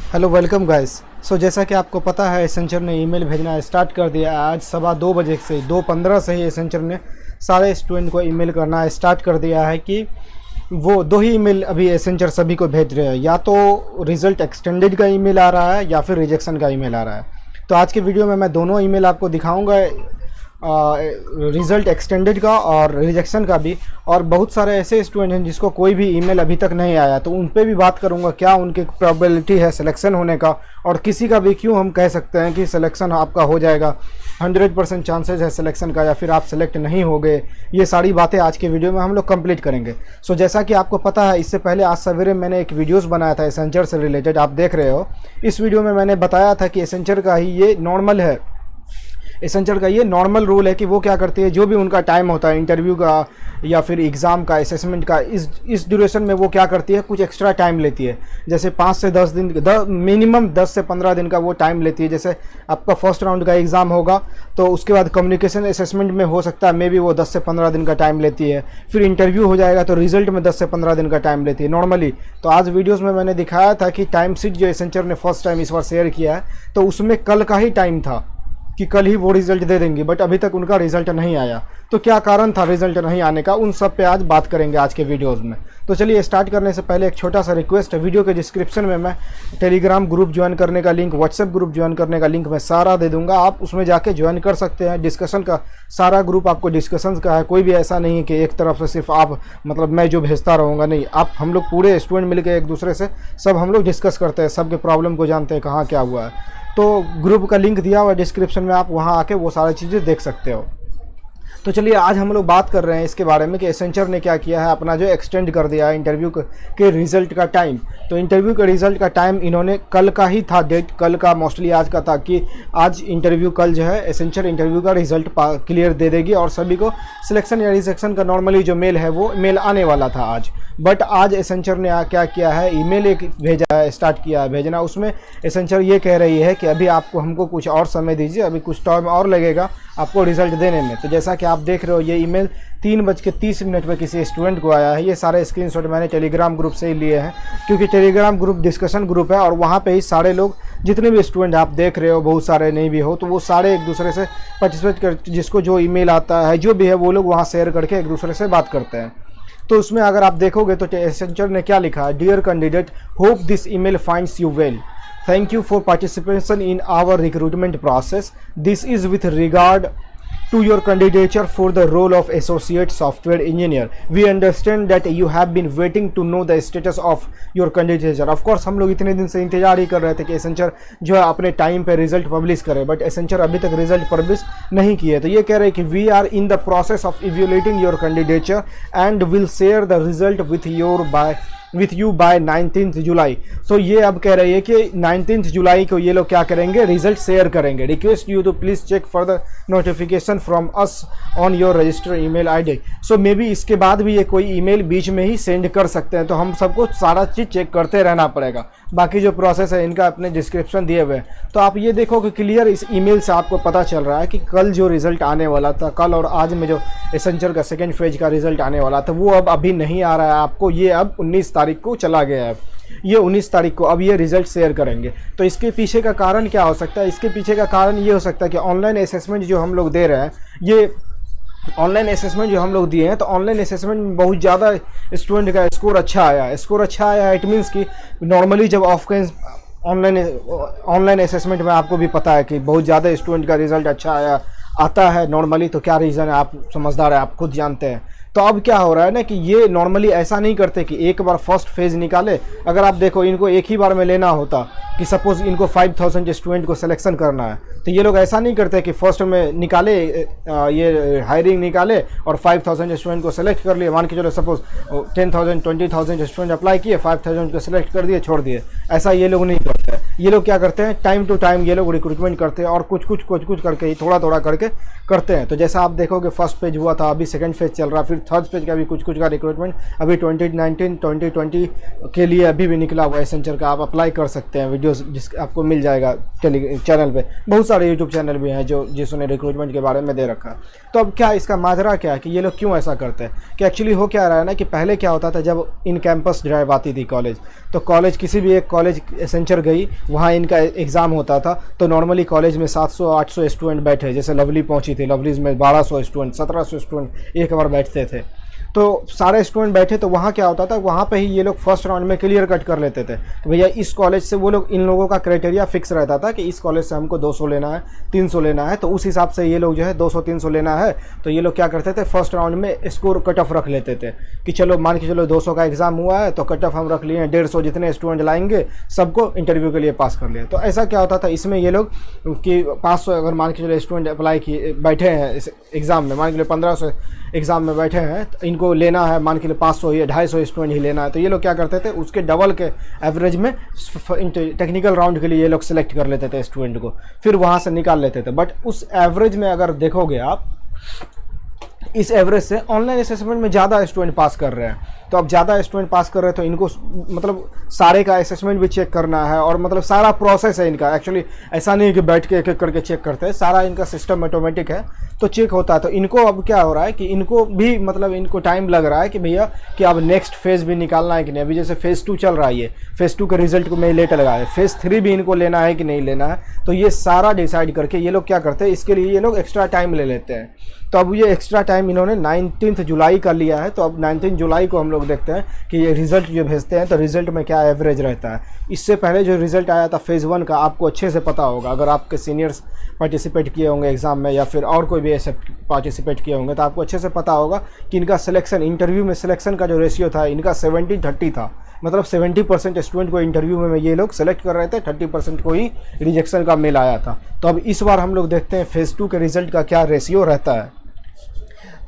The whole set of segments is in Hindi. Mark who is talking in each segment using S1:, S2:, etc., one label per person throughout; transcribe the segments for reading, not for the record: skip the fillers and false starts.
S1: Hello welcome guys. जैसा कि आपको पता है एसेंचर ने ईमेल भेजना स्टार्ट कर दिया है। आज 2:15 से 2:15 से ही एसेंचर ने सारे स्टूडेंट को ईमेल करना स्टार्ट कर दिया है कि वो दो ही ईमेल अभी एसेंचर सभी को भेज रहे हैं, या तो रिज़ल्ट एक्सटेंडेड का ईमेल आ रहा है या फिर रिजेक्शन का ईमेल आ रहा है। तो आज के वीडियो में मैं दोनों ईमेल आपको दिखाऊंगा, रिज़ल्ट एक्सटेंडेड का और रिजेक्शन का भी। और बहुत सारे ऐसे स्टूडेंट हैं जिसको कोई भी ईमेल अभी तक नहीं आया, तो उन पे भी बात करूंगा क्या उनकी प्रोबेबिलिटी है सिलेक्शन होने का, और किसी का भी क्यों हम कह सकते हैं कि सिलेक्शन आपका हो जाएगा, 100% चांसेस है सिलेक्शन का, या फिर आप सेलेक्ट नहीं हो गए। ये सारी बातें आज के वीडियो में हम लोग कंप्लीट करेंगे। जैसा कि आपको पता है, इससे पहले आज सवेरे मैंने एक वीडियोस बनाया था एसेंचर से रिलेटेड, आप देख रहे हो। इस वीडियो में मैंने बताया था कि एसेंचर का ही ये नॉर्मल है, एसेंचर का ये नॉर्मल रूल है कि वो क्या करती है, जो भी उनका टाइम होता है इंटरव्यू का या फिर एग्ज़ाम का, असेसमेंट का, इस ड्यूरेशन में वो क्या करती है, कुछ एक्स्ट्रा टाइम लेती है। जैसे 5 से 10 दिन, मिनिमम 10 से 15 दिन का वो टाइम लेती है। जैसे आपका फर्स्ट राउंड का एग्ज़ाम होगा तो उसके बाद कम्युनिकेशन असेसमेंट में हो सकता है मे बी वो 10 से 15 दिन का टाइम लेती है। फिर इंटरव्यू हो जाएगा तो रिजल्ट में 10 से 15 दिन का टाइम लेती है नॉर्मली। तो आज वीडियोज़ में मैंने दिखाया था कि टाइम शीट जो एसेंचर ने फर्स्ट टाइम इस बार शेयर किया है, तो उसमें कल का ही टाइम था कि कल ही वो रिज़ल्ट दे देंगे, बट अभी तक उनका रिज़ल्ट नहीं आया। तो क्या कारण था रिज़ल्ट नहीं आने का, उन सब पे आज बात करेंगे आज के वीडियोज़ में। तो चलिए स्टार्ट करने से पहले एक छोटा सा रिक्वेस्ट है, वीडियो के डिस्क्रिप्शन में मैं टेलीग्राम ग्रुप ज्वाइन करने का लिंक, व्हाट्सएप ग्रुप ज्वाइन करने का लिंक मैं सारा दे दूंगा, आप उसमें जाके ज्वाइन कर सकते हैं। डिस्कशन का सारा ग्रुप आपको डिस्कशन का है, कोई भी ऐसा नहीं है कि एक तरफ से सिर्फ आप मतलब मैं जो भेजता रहूँगा, नहीं, आप हम लोग पूरे स्टूडेंट मिलकर एक दूसरे से सब हम लोग डिस्कस करते हैं, सबके प्रॉब्लम को जानते हैं कहाँ क्या हुआ है। तो ग्रुप का लिंक दिया हुआ है डिस्क्रिप्शन में, आप वहाँ आके वो सारी चीज़ें देख सकते हो। तो चलिए आज हम लोग बात कर रहे हैं इसके बारे में कि एसेंचर ने क्या किया है, अपना जो एक्सटेंड कर दिया है इंटरव्यू के रिज़ल्ट का टाइम। तो इंटरव्यू के रिज़ल्ट का टाइम इन्होंने कल का ही था, डेट कल का, मोस्टली आज का था कि आज इंटरव्यू, कल जो है एसेंचर इंटरव्यू का रिज़ल्ट क्लियर दे देगी और सभी को सिलेक्शन या रिजेक्शन का नॉर्मली जो मेल है वो मेल आने वाला था आज। बट आज एसेंचर ने क्या किया है, ईमेल एक भेजा है, स्टार्ट किया है भेजना। उसमें एसेंचर ये कह रही है कि अभी आपको हमको कुछ और समय दीजिए, अभी कुछ टाइम और लगेगा आपको रिज़ल्ट देने में। तो जैसा कि आप देख रहे हो, ये ईमेल 3:30 पे किसी स्टूडेंट को आया है। ये सारे स्क्रीनशॉट मैंने टेलीग्राम ग्रुप से ही लिए हैं, क्योंकि टेलीग्राम ग्रुप डिस्कशन ग्रुप है और वहाँ पे ही सारे लोग, जितने भी स्टूडेंट आप देख रहे हो, बहुत सारे नहीं भी हो तो वो सारे एक दूसरे से पार्टिसिपेट कर, जिसको जो ईमेल आता है जो भी है वो लोग वहाँ शेयर करके एक दूसरे से बात करते हैं। तो उसमें अगर आप देखोगे तो एसेंचर ने क्या लिखा है, dear candidate, hope this email finds you well, thank you for participation in our recruitment process. This is with regard to your candidature for the role of associate software engineer. We understand that you have been waiting to know the status of your candidature. Of course हम लोग इतने दिन से इंतजार ही कर रहे थे कि एसेंचर जो है अपने टाइम पे रिजल्ट पब्लिश करे, बट एसेंचर अभी तक रिजल्ट पब्लिश नहीं किए। तो ये कह रहे हैं कि we are in the process of evaluating your candidature and will share the result with you by 19 July. So ये अब कह रही है कि 19 जुलाई को ये लोग क्या करेंगे, रिजल्ट शेयर करेंगे। Request you to please check for the notification from us on your register email ID. So maybe इसके बाद भी ये कोई ईमेल बीच में ही सेंड कर सकते हैं, तो हम सबको सारा चीज़ चेक करते रहना पड़ेगा। बाकी जो प्रोसेस है इनका अपने डिस्क्रिप्शन दिए हुए हैं। तो आप ये देखो कि क्लियर इस ईमेल से आपको पता चल रहा है कि कल जो रिजल्ट आने वाला था, कल और आज में जो एसेंचर का सेकेंड फेज का रिजल्ट आने वाला था, वो अब अभी नहीं आ रहा है आपको। ये अब 19 तारीख को चला गया है, ये 19 तारीख को अब ये रिजल्ट शेयर करेंगे। तो इसके पीछे का कारण क्या हो सकता है, इसके पीछे का कारण ये हो सकता है कि ऑनलाइन असेसमेंट जो हम लोग दे रहे हैं, ये ऑनलाइन असेसमेंट जो हम लोग दिए हैं, तो ऑनलाइन असेसमेंट में बहुत ज़्यादा स्टूडेंट का स्कोर अच्छा आया। स्कोर अच्छा आया इट मीन्स कि नॉर्मली जब ऑनलाइन असेसमेंट में आपको भी पता है कि बहुत ज़्यादा स्टूडेंट का रिजल्ट अच्छा आता है नॉर्मली, तो क्या रीज़न है, आप समझदार है, आप खुद जानते हैं। तो अब क्या हो रहा है ना कि ये नॉर्मली ऐसा नहीं करते कि एक बार फर्स्ट फेज निकाले। अगर आप देखो, इनको एक ही बार में लेना होता कि सपोज इनको 5000 स्टूडेंट को सिलेक्शन करना है, तो ये लोग ऐसा नहीं करते कि फर्स्ट में निकाले, ये हायरिंग निकाले और 5000 स्टूडेंट को सिलेक्ट कर लिए। मान के चलो सपोज 10,000 20,000 स्टूडेंट अप्लाई किए, 5000 को सिलेक्ट कर दिए, छोड़ दिए। ऐसा ये लोग नहीं करते। ये लोग क्या करते हैं, टाइम टू टाइम ये लोग रिक्रूटमेंट करते हैं और कुछ कुछ करके ही, थोड़ा थोड़ा करके करते हैं। तो जैसा आप देखोगे फर्स्ट पेज हुआ था, अभी सेकंड फेज चल रहा है, फिर थर्ड पेज का भी कुछ का रिक्रूटमेंट अभी 2019 2020 के लिए अभी भी निकला हुआ है एसेंचर का, आप अप्लाई कर सकते हैं। वीडियोस जिस आपको मिल जाएगा चैनल पे। बहुत सारे यूट्यूब चैनल भी हैं जो जिसने रिक्रूटमेंट के बारे में दे रखा है। तो अब क्या इसका माजरा क्या है कि ये लोग क्यों ऐसा करते हैं कि एक्चुअली हो क्या रहा है ना कि पहले क्या होता था, जब इन कैंपस ड्राइव आती थी कॉलेज, तो कॉलेज किसी भी एक कॉलेज एसेंचर गई, वहाँ इनका एग्ज़ाम होता था, तो नॉर्मली कॉलेज में 700-800 स्टूडेंट बैठे, जैसे लवली पहुँची थी, लवलीज में 1200 स्टूडेंट 1700 स्टूडेंट एक बार बैठते थे, तो सारे स्टूडेंट बैठे, तो वहाँ क्या होता था, वहाँ पे ही ये लोग फर्स्ट राउंड में क्लियर कट कर लेते थे कि भैया इस कॉलेज से, वो लोग इन लोगों का क्राइटेरिया फिक्स रहता था कि इस कॉलेज से हमको 200 लेना है, 300 लेना है, तो उस हिसाब से ये लोग जो है 200-300 लेना है, तो ये लोग क्या करते थे, फर्स्ट राउंड में स्कोर कट ऑफ रख लेते थे कि चलो मान के चलो 200 का एग्जाम हुआ है तो कट ऑफ हम रख लिए हैं 150, जितने स्टूडेंट लाएंगे सबको इंटरव्यू के लिए पास कर लिए। तो ऐसा क्या होता था इसमें, ये लोग कि 500 अगर मान के चलो स्टूडेंट अप्लाई किए बैठे हैं इस एग्ज़ाम में, मान के चलो 1500 एग्ज़ाम में बैठे हैं, तो इनको लेना है मान के लिए 500 या 250 स्टूडेंट ही लेना है, तो ये लोग क्या करते थे, उसके डबल के एवरेज में टेक्निकल राउंड के लिए ये लोग सेलेक्ट कर लेते थे स्टूडेंट को, फिर वहाँ से निकाल लेते थे। बट उस एवरेज में अगर देखोगे आप, इस एवरेज से ऑनलाइन असेसमेंट में ज़्यादा स्टूडेंट पास कर रहे हैं, तो अब ज़्यादा स्टूडेंट पास कर रहे हैं तो इनको मतलब सारे का असेसमेंट भी चेक करना है, और मतलब सारा प्रोसेस है इनका, एक्चुअली ऐसा नहीं कि बैठ के एक एक करके चेक करते हैं, सारा इनका सिस्टम ऑटोमेटिक है तो चेक होता है। तो इनको अब क्या हो रहा है कि इनको भी मतलब इनको टाइम लग रहा है कि भैया कि अब नेक्स्ट फेज़ भी निकालना है कि नहीं, अभी जैसे फेज़ 2 चल रहा है, ये फेज़ 2 के रिजल्ट को मैं लेट लगा है, फेज़ 3 भी इनको लेना है कि नहीं लेना है, तो ये सारा डिसाइड करके ये लोग क्या करते हैं, इसके लिए ये लोग एक्स्ट्रा टाइम ले लेते हैं। तो अब ये एक्स्ट्रा टाइम इन्होंने 19 जुलाई का लिया है, तो अब 19 जुलाई को हम लोग देखते हैं कि ये रिज़ल्ट जो भेजते हैं तो रिज़ल्ट में क्या एवरेज रहता है। इससे पहले जो रिज़ल्ट आया था फेज़ 1 का, आपको अच्छे से पता होगा, अगर आपके सीनियर्स पार्टिसिपेट किए होंगे एग्ज़ाम में या फिर और कोई भी ऐसे पार्टिसिपेट किए होंगे, तो आपको अच्छे से पता होगा कि इनका सिलेक्शन, इंटरव्यू में सिलेक्शन का जो रेशियो था इनका 70-30 था, मतलब 70% स्टूडेंट को इंटरव्यू में ये लोग सेलेक्ट कर रहे थे, 30% को ही रिजेक्शन का मेल आया था। तो अब इस बार हम लोग देखते हैं फेज़ 2 के रिज़ल्ट का क्या रेशियो रहता है।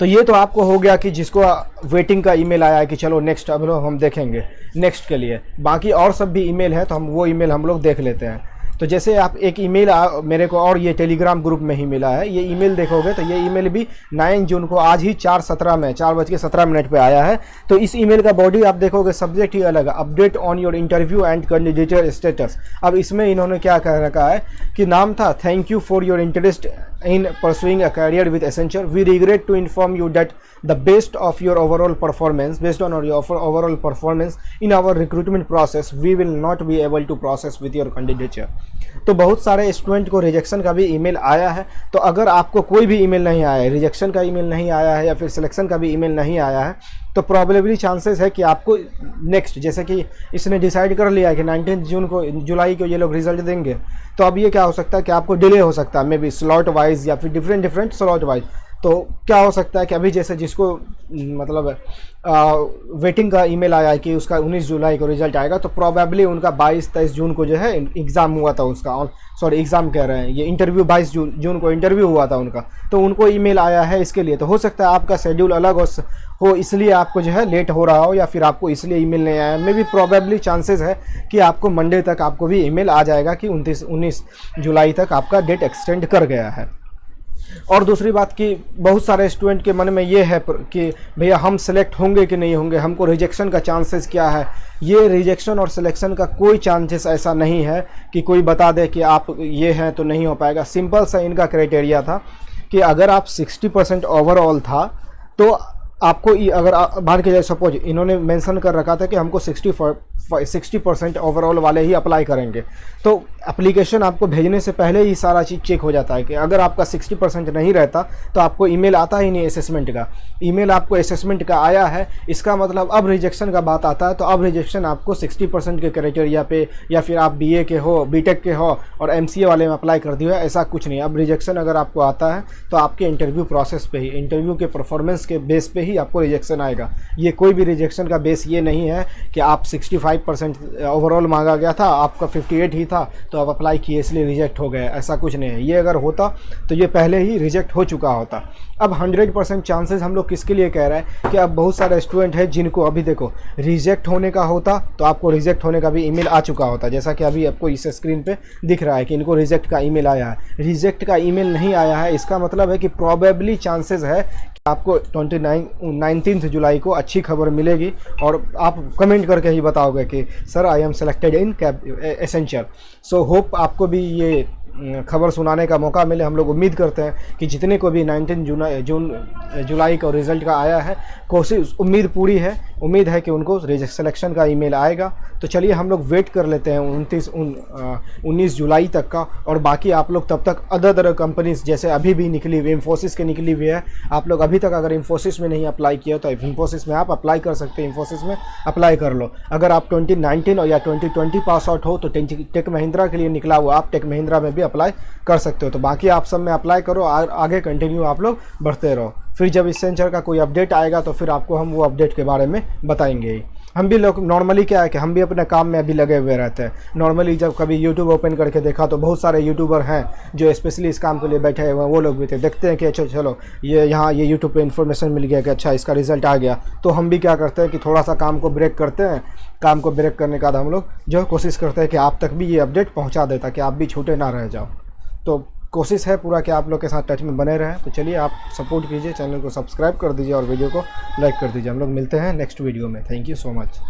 S1: तो ये तो आपको हो गया कि जिसको वेटिंग का ईमेल आया है कि चलो नेक्स्ट अब लोग हम देखेंगे नेक्स्ट के लिए, बाकी और सब भी ईमेल है तो हम वो ईमेल हम लोग देख लेते हैं। तो जैसे आप एक ईमेल मेरे को और ये टेलीग्राम ग्रुप में ही मिला है, ये ईमेल देखोगे तो ये ईमेल भी 9 जून को आज ही 4:17 में 4:17 पे आया है। तो इस ईमेल का बॉडी आप देखोगे, सब्जेक्ट ही अलग है, update on your interview and candidate status. अब इसमें इन्होंने क्या कह रखा है कि नाम था, thank you for your interest in pursuing a career with Accenture. We regret to inform you that the based on your overall performance in our recruitment process, we will not be able to process with your candidature. तो बहुत सारे स्टूडेंट को रिजेक्शन का भी ईमेल आया है। तो अगर आपको कोई भी ईमेल नहीं आया है, रिजेक्शन का ईमेल नहीं आया है या फिर सिलेक्शन का भी ईमेल नहीं आया है, तो प्रॉबेबली चांसेस है कि आपको नेक्स्ट, जैसे कि इसने डिसाइड कर लिया है कि 19 जुलाई को ये लोग रिजल्ट देंगे, तो अब ये क्या हो सकता है कि आपको डिले हो सकता है, मे बी स्लॉट वाइज या फिर डिफरेंट स्लॉट वाइज। तो क्या हो सकता है कि अभी जैसे जिसको मतलब वेटिंग का ईमेल आया है कि उसका 19 जुलाई को रिजल्ट आएगा, तो प्रोबेबली उनका 22-23 जून को जो है एग्ज़ाम हुआ था उसका, सॉरी एग्ज़ाम कह रहे हैं, ये इंटरव्यू 22 जून को इंटरव्यू हुआ था उनका, तो उनको ईमेल आया है इसके लिए। तो हो सकता है आपका शेड्यूल अलग हो इसलिए आपको जो है लेट हो रहा हो, या फिर आपको इसलिए ईमेल नहीं आया। मे बी प्रोबेबली चांसेस है कि आपको मंडे तक आपको भी ईमेल आ जाएगा कि 19 जुलाई तक आपका डेट एक्सटेंड कर गया है। और दूसरी बात कि बहुत सारे स्टूडेंट के मन में ये है कि भैया हम सेलेक्ट होंगे कि नहीं होंगे, हमको रिजेक्शन का चांसेस क्या है। ये रिजेक्शन और सिलेक्शन का कोई चांसेस ऐसा नहीं है कि कोई बता दे कि आप ये हैं तो नहीं हो पाएगा। सिंपल सा इनका क्राइटेरिया था कि अगर आप 60% ओवरऑल था तो आपको, अगर मान के जाए सपोज इन्होंने मेंशन कर रखा था कि हमको 60% ओवरऑल वाले ही अप्लाई करेंगे, तो एप्लीकेशन आपको भेजने से पहले ही सारा चीज़ चेक हो जाता है कि अगर आपका 60% नहीं रहता तो आपको ईमेल आता ही नहीं असेसमेंट का। ईमेल आपको असेसमेंट का आया है, इसका मतलब अब रिजेक्शन का बात आता है, तो अब रिजेक्शन आपको 60% के क्राइटेरिया पे, या फिर आप BA के हो, BTech के हो और MCA वाले में अप्लाई कर दिया, ऐसा कुछ नहीं। अब रिजेक्शन अगर आपको आता है तो आपके इंटरव्यू प्रोसेस पे ही, इंटरव्यू के परफॉर्मेंस के बेस पे ही आपको रिजेक्शन आएगा। ये कोई भी रिजेक्शन का बेस ये नहीं है कि आप 65% ओवरऑल मांगा गया था, आपका 58 ही था तो आप अप्लाई किए इसलिए रिजेक्ट हो गए, ऐसा कुछ नहीं है। ये अगर होता तो ये पहले ही रिजेक्ट हो चुका होता। अब 100% चांसेस हम लोग किसके लिए कह रहे हैं कि अब बहुत सारे स्टूडेंट हैं जिनको अभी देखो रिजेक्ट होने का होता तो आपको रिजेक्ट होने का भी ईमेल आ चुका होता, जैसा कि अभी आपको इस स्क्रीन पे दिख रहा है कि इनको रिजेक्ट का ईमेल आया है। रिजेक्ट का ईमेल नहीं आया है, इसका मतलब है कि प्रोबेबली चांसेस है आपको 19 जुलाई को अच्छी खबर मिलेगी और आप कमेंट करके ही बताओगे कि sir I am selected in essential. So hope आपको भी ये खबर सुनाने का मौका मिले। हम लोग उम्मीद करते हैं कि जितने को भी 19 जुलाई का रिज़ल्ट का आया है, कोशिश उम्मीद पूरी है, उम्मीद है कि उनको सिलेक्शन का ईमेल आएगा। तो चलिए हम लोग वेट कर लेते हैं 19 जुलाई तक का। और बाकी आप लोग तब तक अदर कंपनीज जैसे अभी भी निकली हुई इन्फोसिस की निकली हुई है, आप लोग अभी तक अगर इन्फोसिस में नहीं अप्लाई किया तो इन्फोसिस में आप अप्लाई कर सकते हैं, इन्फोसिस में अप्लाई कर लो। अगर आप 2019 और या 2020 पास आउट हो तो टेक महिंद्रा के लिए निकला हुआ, आप टेक महिंद्रा में भी अप्लाई कर सकते हो। तो बाकी आप सब में अप्लाई करो, आगे कंटिन्यू आप लोग बढ़ते रहो। फिर जब एसेंशियल का कोई अपडेट आएगा तो फिर आपको हम वो अपडेट के बारे में बताएंगे ही। हम भी लोग नॉर्मली क्या है कि हम भी अपने काम में अभी लगे हुए रहते हैं। नॉर्मली जब कभी यूट्यूब ओपन करके देखा तो बहुत सारे यूट्यूबर हैं जो स्पेशली इस काम के लिए बैठे हुए हैं, वो लोग भी थे। देखते हैं कि अच्छा चलो ये यहाँ ये यूट्यूब पे इन्फॉर्मेशन मिल गया कि अच्छा इसका रिज़ल्ट आ गया, तो हम भी क्या करते हैं कि थोड़ा सा काम को ब्रेक करते हैं। काम को ब्रेक करने के बाद हम लोग जो कोशिश करते हैं कि आप तक भी ये अपडेट पहुँचा दे ताकि आप भी छूटे ना रह जाओ। तो कोशिश है पूरा कि आप लोग के साथ टच में बने रहें। तो चलिए आप सपोर्ट कीजिए, चैनल को सब्सक्राइब कर दीजिए और वीडियो को लाइक कर दीजिए। हम लोग मिलते हैं नेक्स्ट वीडियो में। Thank you so much.